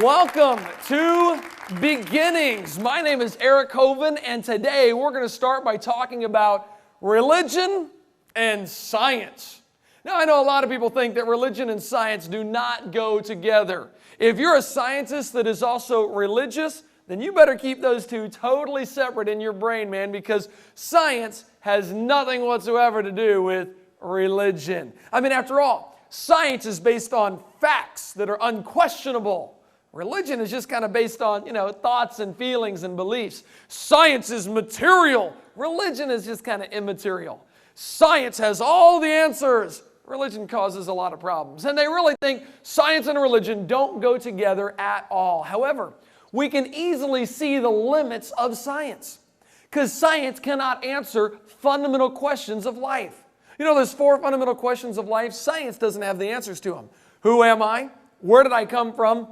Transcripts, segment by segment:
Welcome to Beginnings. My name is Eric Hoven, and today we're going to start by talking about religion and science. Now, I know a lot of people think that religion and science do not go together. If you're a scientist that is also religious, then you better keep those two totally separate in your brain, man, because science has nothing whatsoever to do with religion. I mean, after all, science is based on facts that are unquestionable. Religion is just kind of based on, thoughts and feelings and beliefs. Science is material. Religion is just kind of immaterial. Science has all the answers. Religion causes a lot of problems. And they really think science and religion don't go together at all. However, we can easily see the limits of science because science cannot answer fundamental questions of life. There's 4 fundamental questions of life. Science doesn't have the answers to them. Who am I? Where did I come from?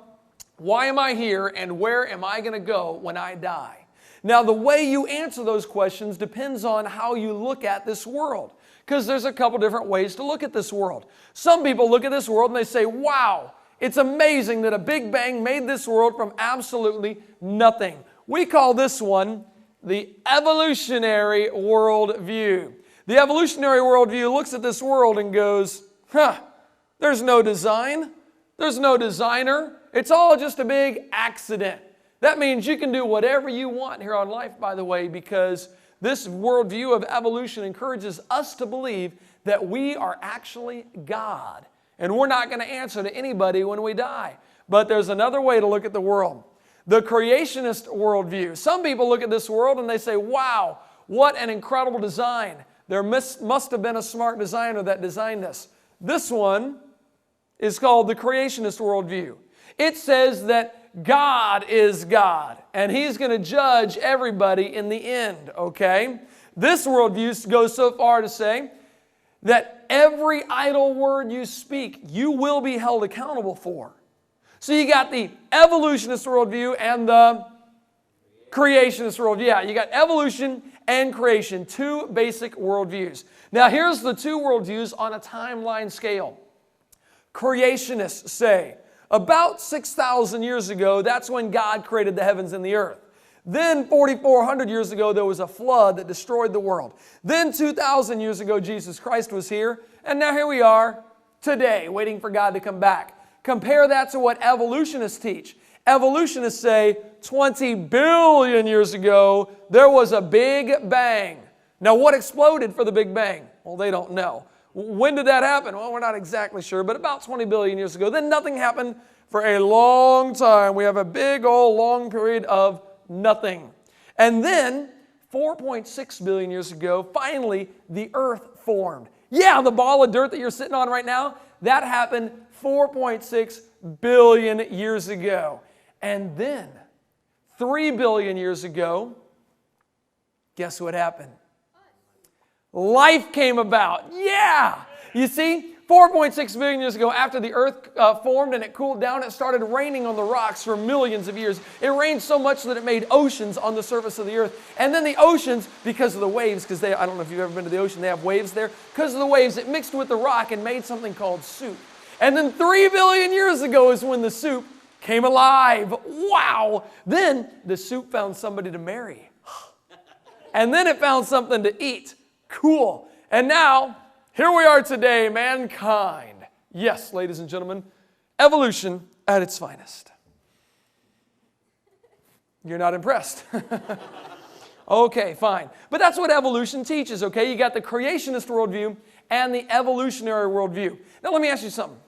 Why am I here? And where am I going to go when I die? Now, the way you answer those questions depends on how you look at this world, because there's a couple different ways to look at this world. Some people look at this world and they say, wow, it's amazing that a Big Bang made this world from absolutely nothing. We call this one the Evolutionary Worldview. The Evolutionary Worldview looks at this world and goes, there's no design, there's no designer, it's all just a big accident. That means you can do whatever you want here on life, by the way, because this worldview of evolution encourages us to believe that we are actually God. And we're not going to answer to anybody when we die. But there's another way to look at the world. The Creationist Worldview. Some people look at this world and they say, wow, what an incredible design. There must have been a smart designer that designed this. This one is called the Creationist Worldview. It says that God is God, and He's going to judge everybody in the end, okay? This worldview goes so far to say that every idle word you speak, you will be held accountable for. So you got the evolutionist worldview and the creationist worldview. Yeah, you got evolution and creation, 2 basic worldviews. Now here's the 2 worldviews on a timeline scale. Creationists say, about 6,000 years ago, that's when God created the heavens and the earth. Then 4,400 years ago, there was a flood that destroyed the world. Then 2,000 years ago, Jesus Christ was here. And now here we are today, waiting for God to come back. Compare that to what evolutionists teach. Evolutionists say 20 billion years ago, there was a Big Bang. Now, what exploded for the Big Bang? Well, they don't know. When did that happen? Well, we're not exactly sure, but about 20 billion years ago. Then nothing happened for a long time. We have a big old long period of nothing. And then 4.6 billion years ago, finally, the earth formed. Yeah, the ball of dirt that you're sitting on right now, that happened 4.6 billion years ago. And then 3 billion years ago, guess what happened? Life came about. Yeah! You see, 4.6 billion years ago, after the earth formed and it cooled down, it started raining on the rocks for millions of years. It rained so much that it made oceans on the surface of the earth. And then the oceans, because of the waves, because I don't know if you've ever been to the ocean, they have waves there. Because of the waves, it mixed with the rock and made something called soup. And then 3 billion years ago is when the soup came alive. Wow! Then the soup found somebody to marry. And then it found something to eat. Cool. And now, here we are today, mankind. Yes, ladies and gentlemen, evolution at its finest. You're not impressed. Okay, fine. But that's what evolution teaches, okay? You got the creationist worldview and the evolutionary worldview. Now, let me ask you something.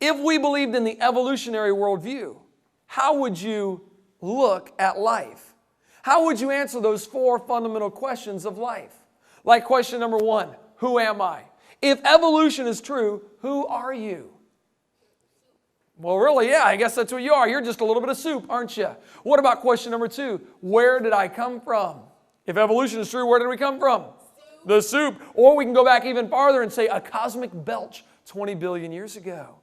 If we believed in the evolutionary worldview, how would you look at life? How would you answer those 4 fundamental questions of life? Like question number 1, who am I? If evolution is true, who are you? Well, really, yeah, I guess that's what you are. You're just a little bit of soup, aren't you? What about question number 2? Where did I come from? If evolution is true, where did we come from? Soup. The soup. Or we can go back even farther and say a cosmic belch 20 billion years ago.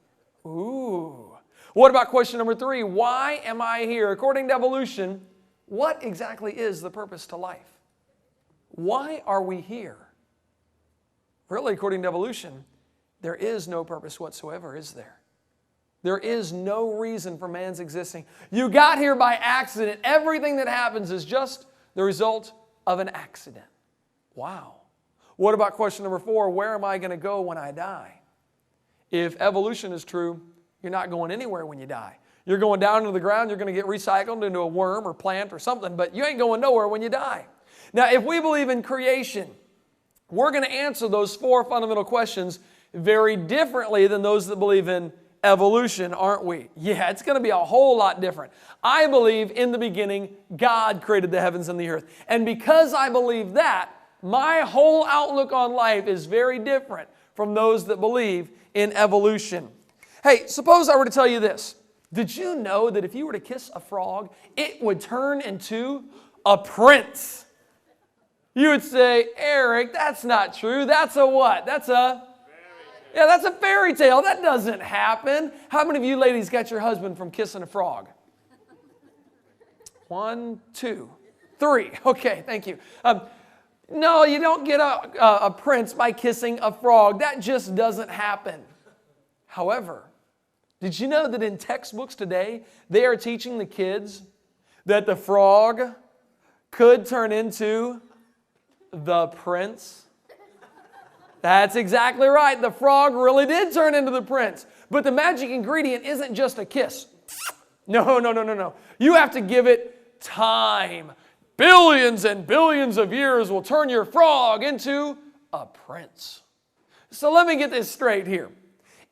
Ooh. What about question number 3? Why am I here? According to evolution, what exactly is the purpose to life? Why are we here? Really, according to evolution, there is no purpose whatsoever, is there? There is no reason for man's existing. You got here by accident. Everything that happens is just the result of an accident. Wow. What about question number 4? Where am I going to go when I die? If evolution is true, you're not going anywhere when you die. You're going down into the ground, you're going to get recycled into a worm or plant or something, but you ain't going nowhere when you die. Now, if we believe in creation, we're going to answer those 4 fundamental questions very differently than those that believe in evolution, aren't we? Yeah, it's going to be a whole lot different. I believe in the beginning, God created the heavens and the earth. And because I believe that, my whole outlook on life is very different from those that believe in evolution. Hey, suppose I were to tell you this. Did you know that if you were to kiss a frog, it would turn into a prince? You would say, Eric, that's not true. That's a what? That's a fairy tale. That doesn't happen. How many of you ladies got your husband from kissing a frog? 1, 2, 3. Okay, thank you. No, you don't get a prince by kissing a frog. That just doesn't happen. However, did you know that in textbooks today, they are teaching the kids that the frog could turn into the prince? That's exactly right. The frog really did turn into the prince. But the magic ingredient isn't just a kiss. No. You have to give it time. Billions and billions of years will turn your frog into a prince. So let me get this straight here.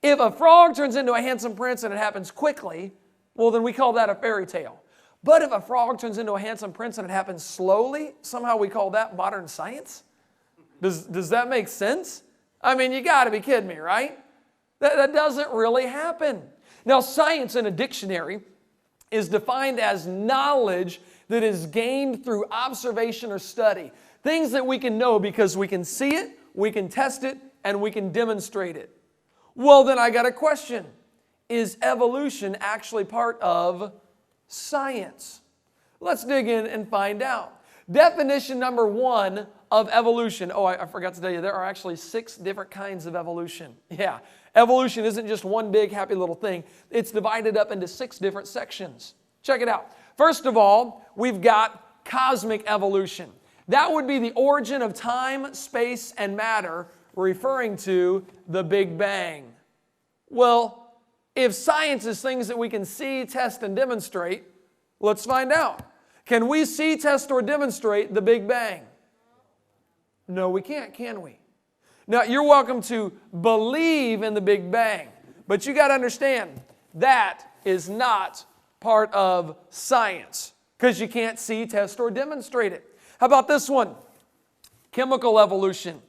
If a frog turns into a handsome prince and it happens quickly, well, then we call that a fairy tale. But if a frog turns into a handsome prince and it happens slowly, somehow we call that modern science? Does that make sense? I mean, you got to be kidding me, right? That doesn't really happen. Now, science in a dictionary is defined as knowledge that is gained through observation or study. Things that we can know because we can see it, we can test it, and we can demonstrate it. Well, then I got a question. Is evolution actually part of science? Let's dig in and find out. Definition number 1 of evolution. Oh, I forgot to tell you, there are actually 6 different kinds of evolution. Yeah, evolution isn't just one big happy little thing. It's divided up into 6 different sections. Check it out. First of all, we've got cosmic evolution. That would be the origin of time, space, and matter, referring to the Big Bang. Well, if science is things that we can see, test, and demonstrate, let's find out. Can we see, test, or demonstrate the Big Bang? No, we can't, can we? Now, you're welcome to believe in the Big Bang, but you got to understand that is not part of science because you can't see, test, or demonstrate it. How about this one? Chemical evolution.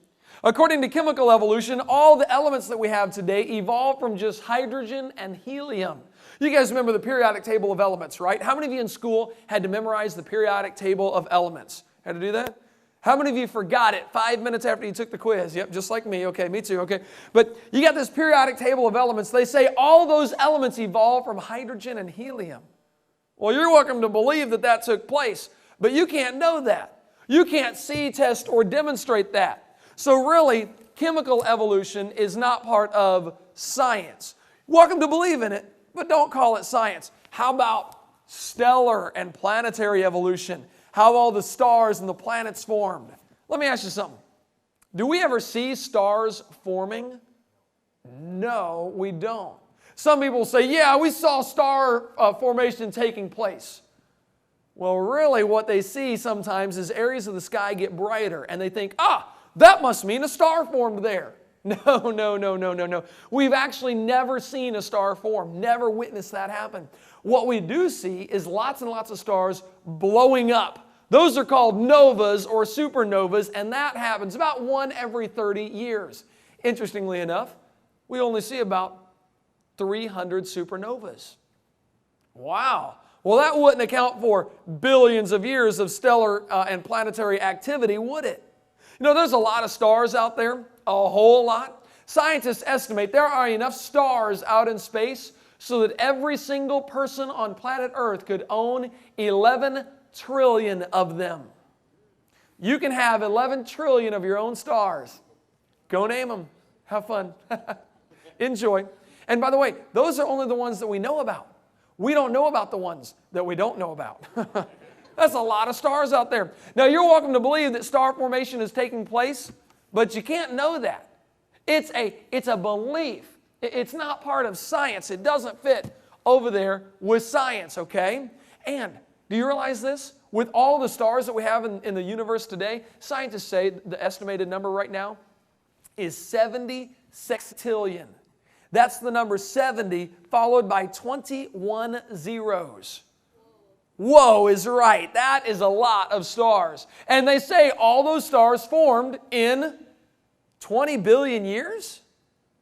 According to chemical evolution, all the elements that we have today evolved from just hydrogen and helium. You guys remember the periodic table of elements, right? How many of you in school had to memorize the periodic table of elements? Had to do that? How many of you forgot it 5 minutes after you took the quiz? Yep, just like me. Okay, me too. Okay. But you got this periodic table of elements. They say all those elements evolved from hydrogen and helium. Well, you're welcome to believe that that took place, but you can't know that. You can't see, test, or demonstrate that. So really, chemical evolution is not part of science. Welcome to believe in it, but don't call it science. How about stellar and planetary evolution? How all the stars and the planets formed? Let me ask you something. Do we ever see stars forming? No, we don't. Some people say, yeah, we saw star formation taking place. Well, really what they see sometimes is areas of the sky get brighter and they think, that must mean a star formed there. No. We've actually never seen a star form, never witnessed that happen. What we do see is lots and lots of stars blowing up. Those are called novas or supernovas, and that happens about 1 every 30 years. Interestingly enough, we only see about 300 supernovas. Wow. Well, that wouldn't account for billions of years of stellar and planetary activity, would it? You know, there's a lot of stars out there, a whole lot. Scientists estimate there are enough stars out in space so that every single person on planet Earth could own 11 trillion of them. You can have 11 trillion of your own stars. Go name them. Have fun. Enjoy. And by the way, those are only the ones that we know about. We don't know about the ones that we don't know about. That's a lot of stars out there. Now, you're welcome to believe that star formation is taking place, but you can't know that. It's a belief. It's not part of science. It doesn't fit over there with science, okay? And do you realize this? With all the stars that we have in the universe today, scientists say the estimated number right now is 70 sextillion. That's the number 70 followed by 21 zeros. Whoa is right. That is a lot of stars. And they say all those stars formed in 20 billion years?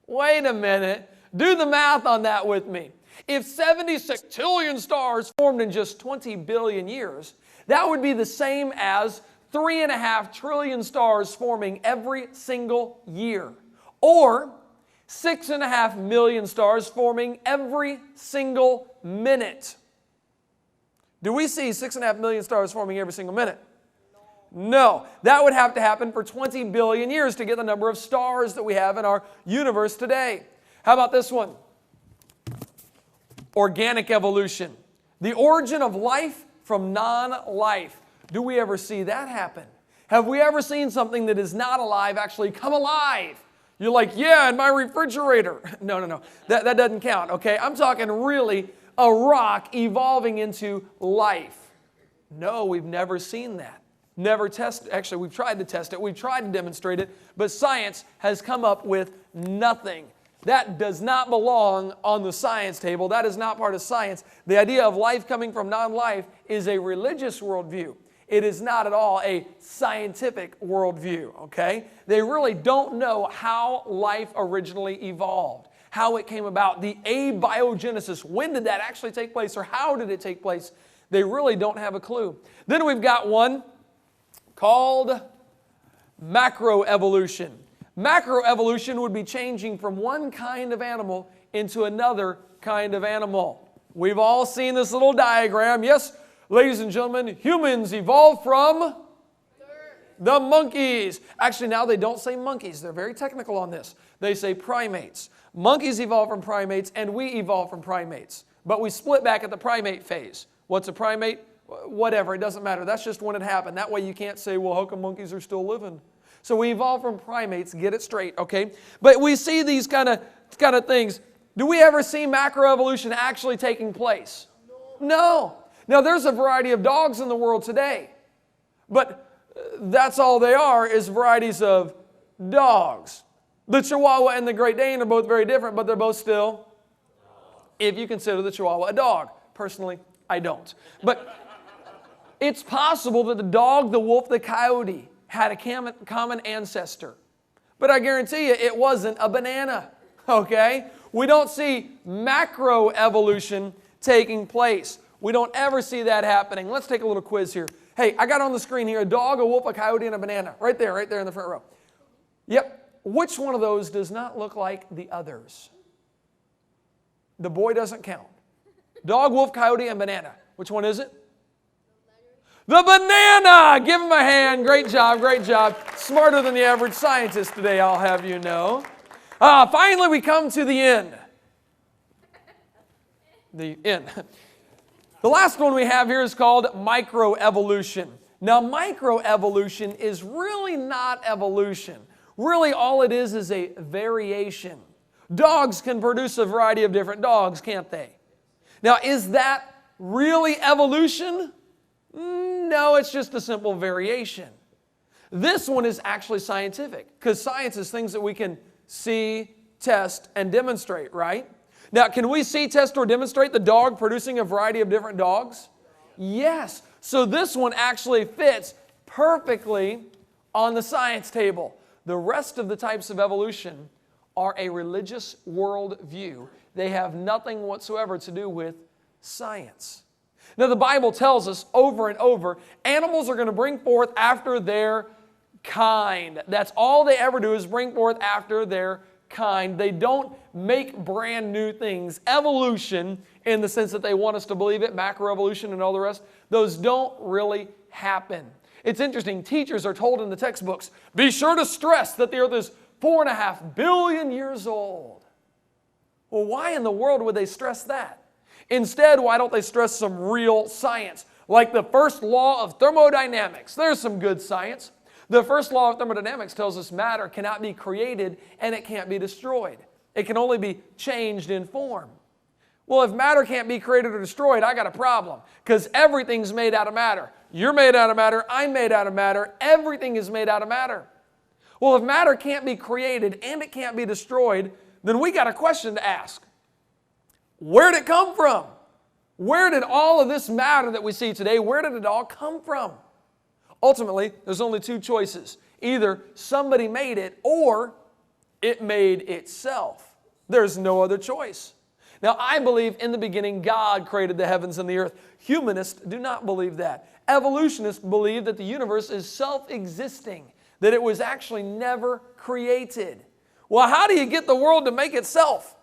Wait a minute. Do the math on that with me. If 76 sextillion stars formed in just 20 billion years, that would be the same as 3.5 trillion stars forming every single year. Or 6.5 million stars forming every single minute. Do we see 6.5 million stars forming every single minute? No. That would have to happen for 20 billion years to get the number of stars that we have in our universe today. How about this one? Organic evolution. The origin of life from non-life. Do we ever see that happen? Have we ever seen something that is not alive actually come alive? You're like, yeah, in my refrigerator. No. That doesn't count, okay? I'm talking really a rock evolving into life. No, we've never seen that. Never tested. Actually, we've tried to test it. We've tried to demonstrate it. But science has come up with nothing. That does not belong on the science table. That is not part of science. The idea of life coming from non-life is a religious worldview. It is not at all a scientific worldview, okay? They really don't know how life originally evolved, how it came about, the abiogenesis. When did that actually take place, or how did it take place? They really don't have a clue. Then we've got one called macroevolution. Macroevolution would be changing from one kind of animal into another kind of animal. We've all seen this little diagram. Yes, ladies and gentlemen, humans evolved from the monkeys. Actually, now they don't say monkeys. They're very technical on this. They say primates. Monkeys evolved from primates, and we evolved from primates. But we split back at the primate phase. What's a primate? Whatever, it doesn't matter. That's just when it happened. That way you can't say, well, how come monkeys are still living? So we evolved from primates, get it straight, okay? But we see these kind of things. Do we ever see macroevolution actually taking place? No. Now, there's a variety of dogs in the world today, but that's all they are, is varieties of dogs. The Chihuahua and the Great Dane are both very different, but they're both still, if you consider the Chihuahua a dog. Personally, I don't. But it's possible that the dog, the wolf, the coyote had a common ancestor. But I guarantee you it wasn't a banana, okay? We don't see macroevolution taking place. We don't ever see that happening. Let's take a little quiz here. Hey, I got on the screen here a dog, a wolf, a coyote, and a banana. Right there in the front row. Yep. Which one of those does not look like the others? The boy doesn't count. Dog, wolf, coyote, and banana. Which one is it? The banana! Give him a hand. Great job, great job. Smarter than the average scientist today, I'll have you know. Finally, we come to the end. The end. The last one we have here is called microevolution. Now, microevolution is really not evolution. Really, all it is a variation. Dogs can produce a variety of different dogs, can't they? Now, is that really evolution? No, it's just a simple variation. This one is actually scientific, because science is things that we can see, test, and demonstrate, right? Now, can we see, test, or demonstrate the dog producing a variety of different dogs? Yes. So this one actually fits perfectly on the science table. The rest of the types of evolution are a religious worldview. They have nothing whatsoever to do with science. Now, the Bible tells us over and over, animals are going to bring forth after their kind. That's all they ever do, is bring forth after their kind. They don't make brand new things. Evolution, in the sense that they want us to believe it, macroevolution and all the rest, those don't really happen. It's interesting. Teachers are told in the textbooks, be sure to stress that the earth is 4.5 billion years old. Well, why in the world would they stress that? Instead, why don't they stress some real science? Like the first law of thermodynamics. There's some good science. The first law of thermodynamics tells us matter cannot be created and it can't be destroyed. It can only be changed in form. Well, if matter can't be created or destroyed, I got a problem, because everything's made out of matter. You're made out of matter, I'm made out of matter, everything is made out of matter. Well, if matter can't be created and it can't be destroyed, then we got a question to ask. Where did it come from? Where did all of this matter that we see today, where did it all come from? Ultimately, there's only two choices. Either somebody made it or it made itself. There's no other choice. Now, I believe in the beginning God created the heavens and the earth. Humanists do not believe that. Evolutionists believe that the universe is self-existing, that it was actually never created. Well, how do you get the world to make itself?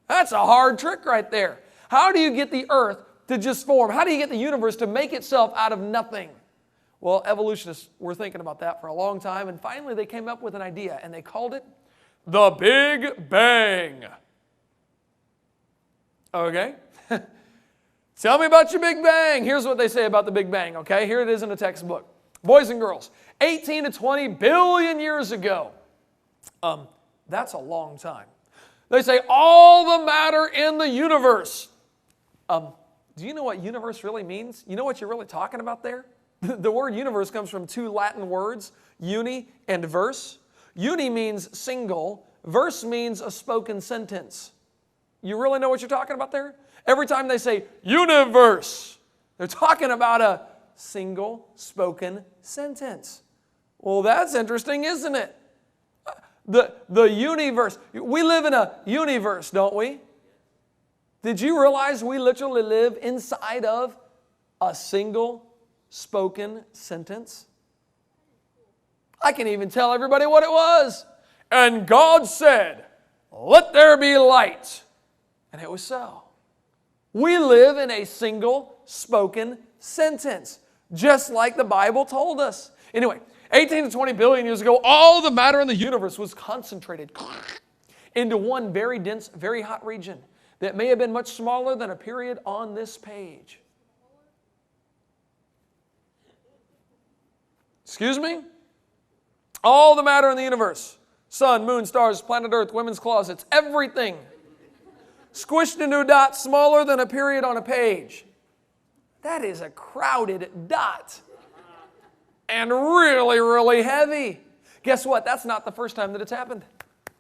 That's a hard trick right there. How do you get the earth to just form? How do you get the universe to make itself out of nothing? Well, evolutionists were thinking about that for a long time, and finally they came up with an idea, and they called it the Big Bang. Okay? Tell me about your Big Bang. Here's what they say about the Big Bang, okay? Here it is in a textbook. Boys and girls, 18 to 20 billion years ago. That's a long time. They say all the matter in the universe. Do you know what universe really means? You know what you're really talking about there? The word universe comes from two Latin words, uni and verse. Uni means single. Verse means a spoken sentence. You really know what you're talking about there? Every time they say universe, they're talking about a single spoken sentence. Well, that's interesting, isn't it? The universe. We live in a universe, don't we? Did you realize we literally live inside of a single spoken sentence? I can even tell everybody what it was. And God said, "Let there be light." And it was so. We live in a single spoken sentence, just like the Bible told us. Anyway, 18 to 20 billion years ago, all the matter in the universe was concentrated into one very dense, very hot region that may have been much smaller than a period on this page. Excuse me? All the matter in the universe, sun, moon, stars, planet Earth, women's closets, everything squished into a dot smaller than a period on a page. That is a crowded dot. And really, really heavy. Guess what? That's not the first time that it's happened.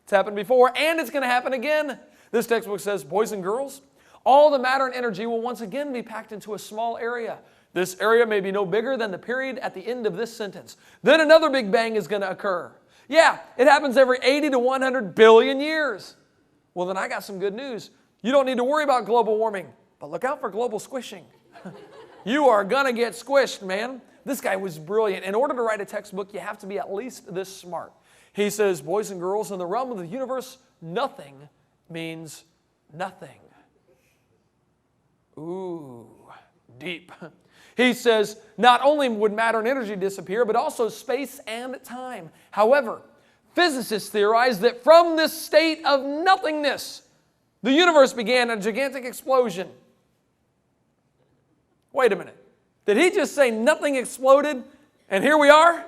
It's happened before, and it's going to happen again. This textbook says, boys and girls, all the matter and energy will once again be packed into a small area. This area may be no bigger than the period at the end of this sentence. Then another Big Bang is going to occur. Yeah, it happens every 80 to 100 billion years. Well, then I got some good news. You don't need to worry about global warming, but look out for global squishing. You are going to get squished, man. This guy was brilliant. In order to write a textbook, you have to be at least this smart. He says, boys and girls, in the realm of the universe, nothing means nothing. Ooh, deep. He says, not only would matter and energy disappear, but also space and time. However, physicists theorize that from this state of nothingness, the universe began a gigantic explosion. Wait a minute. Did he just say nothing exploded and here we are?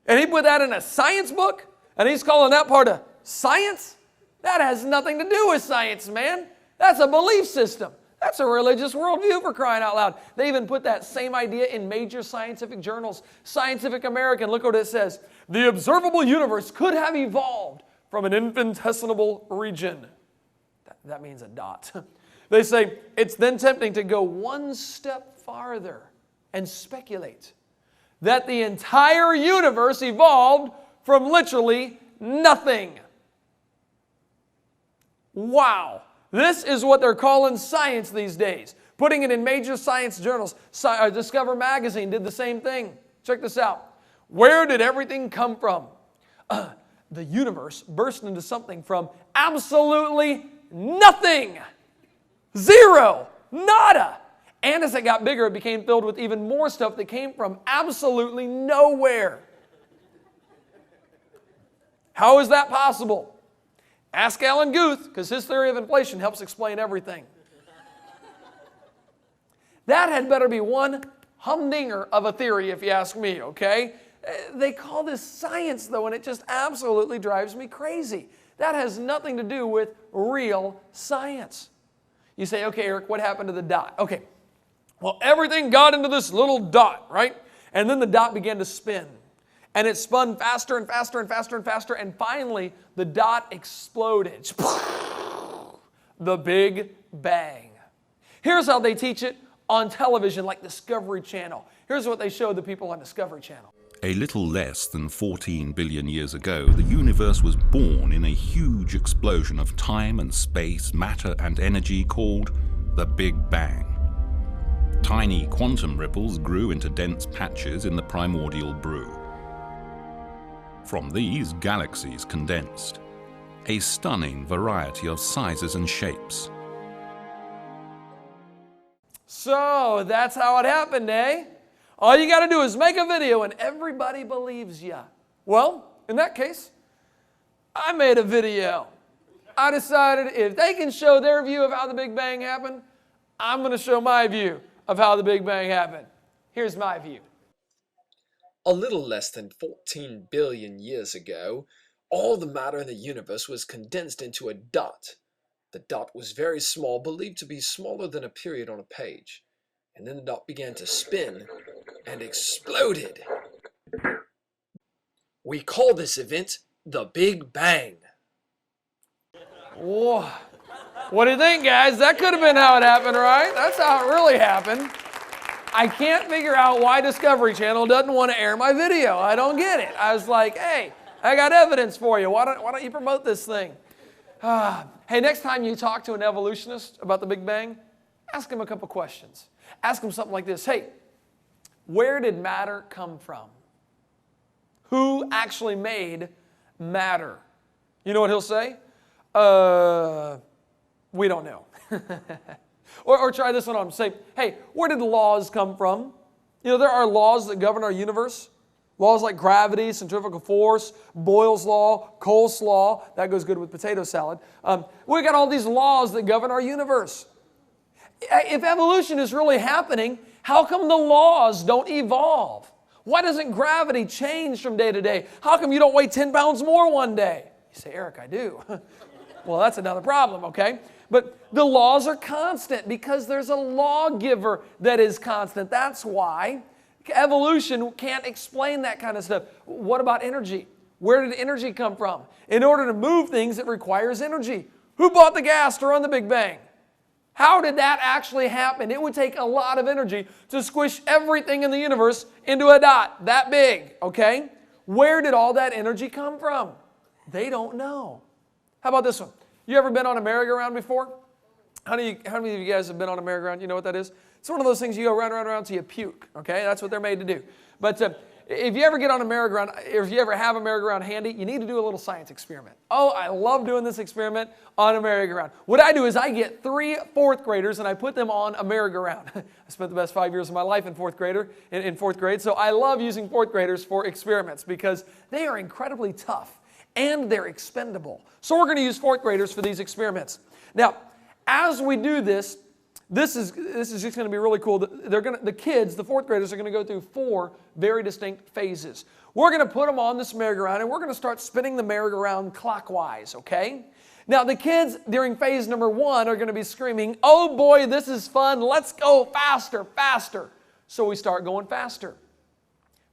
And he put that in a science book? And he's calling that part of science? That has nothing to do with science, man. That's a belief system. That's a religious worldview, for crying out loud. They even put that same idea in major scientific journals. Scientific American, look what it says. The observable universe could have evolved from an infinitesimal region. That means a dot. They say it's then tempting to go one step farther and speculate that the entire universe evolved from literally nothing. Wow. This is what they're calling science these days. Putting it in major science journals. Discover Magazine did the same thing. Check this out. Where did everything come from? The universe burst into something from absolutely nothing. Zero. Nada. And as it got bigger, it became filled with even more stuff that came from absolutely nowhere. How is that possible? Ask Alan Guth, because his theory of inflation helps explain everything. That had better be one humdinger of a theory, if you ask me, okay? They call this science, though, and it just absolutely drives me crazy. That has nothing to do with real science. You say, okay, Eric, what happened to the dot? Okay, well, everything got into this little dot, right? And then the dot began to spin. And it spun faster and faster and faster and faster, and finally the dot exploded. The Big Bang. Here's how they teach it on television, like Discovery Channel. Here's what they show the people on Discovery Channel. A little less than 14 billion years ago, the universe was born in a huge explosion of time and space, matter and energy called the Big Bang. Tiny quantum ripples grew into dense patches in the primordial brew. From these, galaxies condensed, a stunning variety of sizes and shapes. So that's how it happened, eh? All you got to do is make a video and everybody believes you. Well, in that case, I made a video. I decided if they can show their view of how the Big Bang happened, I'm going to show my view of how the Big Bang happened. Here's my view. A little less than 14 billion years ago, all the matter in the universe was condensed into a dot. The dot was very small, believed to be smaller than a period on a page. And then the dot began to spin and exploded. We call this event the Big Bang. Whoa. What do you think, guys? That could have been how it happened, right? That's how it really happened. I can't figure out why Discovery Channel doesn't want to air my video. I don't get it. I was like, hey, I got evidence for you. Why don't you promote this thing? Hey, next time you talk to an evolutionist about the Big Bang, ask him a couple questions. Ask him something like this. Hey, where did matter come from? Who actually made matter? You know what he'll say? We don't know. Or try this one on. Say, hey, where did the laws come from? You know, there are laws that govern our universe. Laws like gravity, centrifugal force, Boyle's law, Cole's law. That goes good with potato salad. We got all these laws that govern our universe. If evolution is really happening, how come the laws don't evolve? Why doesn't gravity change from day to day? How come you don't weigh 10 pounds more one day? You say, Eric, I do. Well, that's another problem, okay? But the laws are constant because there's a lawgiver that is constant. That's why evolution can't explain that kind of stuff. What about energy? Where did energy come from? In order to move things, it requires energy. Who bought the gas to run the Big Bang? How did that actually happen? It would take a lot of energy to squish everything in the universe into a dot that big, okay? Where did all that energy come from? They don't know. How about this one? You ever been on a merry-go-round before? How many of you guys have been on a merry-go-round? You know what that is? It's one of those things you go round, round, round till you puke, okay? That's what they're made to do. But if you ever get on a merry-go-round, or if you ever have a merry-go-round handy, you need to do a little science experiment. Oh, I love doing this experiment on a merry-go-round. What I do is I get 3 fourth graders and I put them on a merry-go-round. I spent the best 5 years of my life in fourth grade, so I love using fourth graders for experiments because they are incredibly tough and they're expendable. So we're going to use fourth graders for these experiments. Now, as we do this, this is just going to be really cool. The kids, the fourth graders, are going to go through 4 very distinct phases. We're going to put them on this merry-go-round, and we're going to start spinning the merry-go-round clockwise, okay? Now, the kids during phase number 1 are going to be screaming, oh boy, this is fun. Let's go faster, faster. So we start going faster.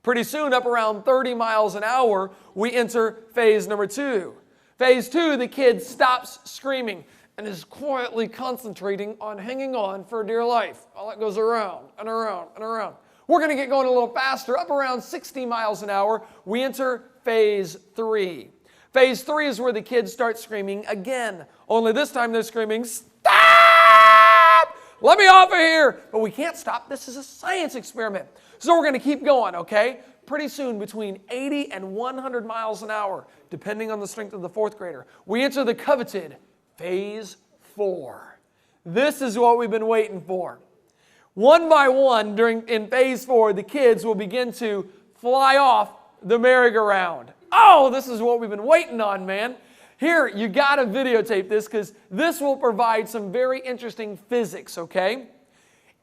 Pretty soon, up around 30 miles an hour, we enter phase number 2. Phase 2, the kid stops screaming and is quietly concentrating on hanging on for dear life while it goes around and around and around. We're going to get going a little faster. Up around 60 miles an hour, we enter phase 3. Phase 3 is where the kids start screaming again. Only this time they're screaming, stop! Let me off of here! But we can't stop. This is a science experiment. So we're going to keep going, okay? Pretty soon, between 80 and 100 miles an hour, depending on the strength of the fourth grader, we enter the coveted phase 4. This is what we've been waiting for. One by one, in phase 4, the kids will begin to fly off the merry-go-round. Oh, this is what we've been waiting on, man. Here, you got to videotape this because this will provide some very interesting physics, okay?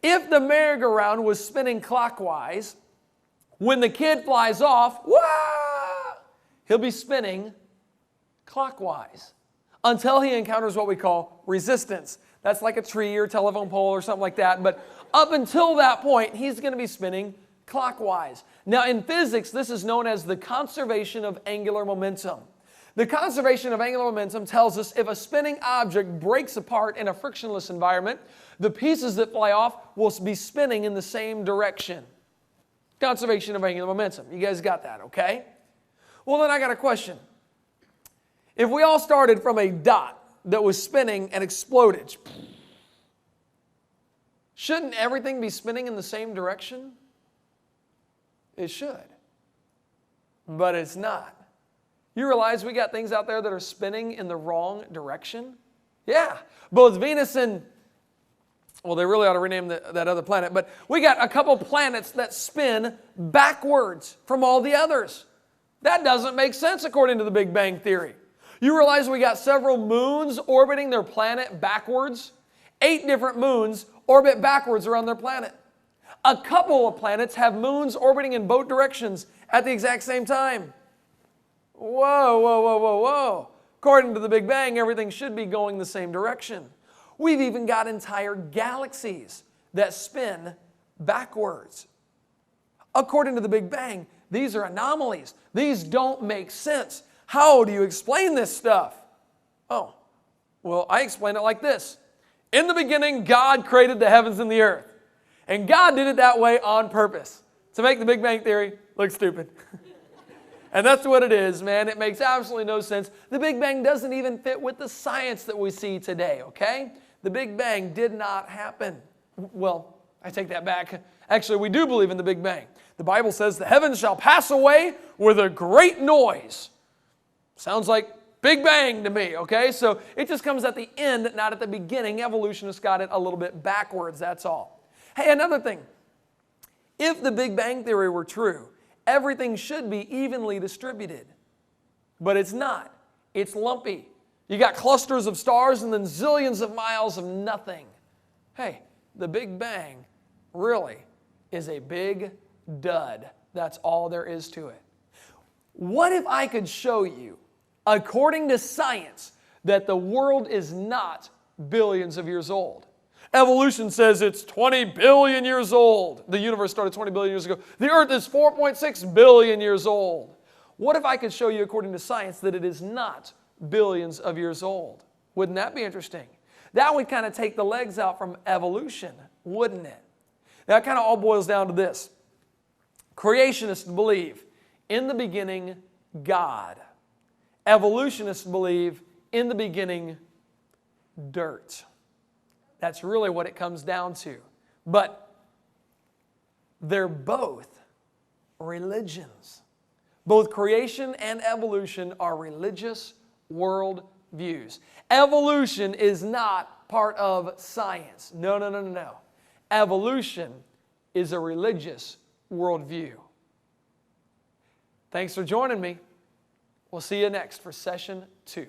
If the merry-go-round was spinning clockwise, when the kid flies off, wah, he'll be spinning clockwise until he encounters what we call resistance. That's like a tree or telephone pole or something like that. But up until that point, he's going to be spinning clockwise. Now, in physics, this is known as the conservation of angular momentum. The conservation of angular momentum tells us if a spinning object breaks apart in a frictionless environment, the pieces that fly off will be spinning in the same direction. Conservation of angular momentum. You guys got that, okay? Well, then I got a question. If we all started from a dot that was spinning and exploded, shouldn't everything be spinning in the same direction? It should. But it's not. You realize we got things out there that are spinning in the wrong direction? Yeah. Both Venus and, well, they really ought to rename that other planet, but we got a couple planets that spin backwards from all the others. That doesn't make sense according to the Big Bang Theory. You realize we got several moons orbiting their planet backwards? 8 different moons orbit backwards around their planet. A couple of planets have moons orbiting in both directions at the exact same time. Whoa, whoa, whoa, whoa, whoa. According to the Big Bang, everything should be going the same direction. We've even got entire galaxies that spin backwards. According to the Big Bang, these are anomalies. These don't make sense. How do you explain this stuff? Oh, well, I explain it like this. In the beginning, God created the heavens and the earth. And God did it that way on purpose, to make the Big Bang Theory look stupid. And that's what it is, man. It makes absolutely no sense. The Big Bang doesn't even fit with the science that we see today, okay? The Big Bang did not happen. Well, I take that back. Actually, we do believe in the Big Bang. The Bible says the heavens shall pass away with a great noise. Sounds like Big Bang to me, okay? So it just comes at the end, not at the beginning. Evolutionists got it a little bit backwards, that's all. Hey, another thing. If the Big Bang Theory were true, everything should be evenly distributed. But it's not. It's lumpy. You got clusters of stars and then zillions of miles of nothing. Hey, the Big Bang really is a big dud. That's all there is to it. What if I could show you, according to science, that the world is not billions of years old? Evolution says it's 20 billion years old. The universe started 20 billion years ago. The earth is 4.6 billion years old. What if I could show you, according to science, that it is not billions of years old? Wouldn't that be interesting? That would kind of take the legs out from evolution, wouldn't it? Now, it kind of all boils down to this. Creationists believe, in the beginning, God. Evolutionists believe, in the beginning, dirt. That's really what it comes down to. But they're both religions. Both creation and evolution are religious worldviews. Evolution is not part of science. No, no, no, no, no. Evolution is a religious worldview. Thanks for joining me. We'll see you next for session 2.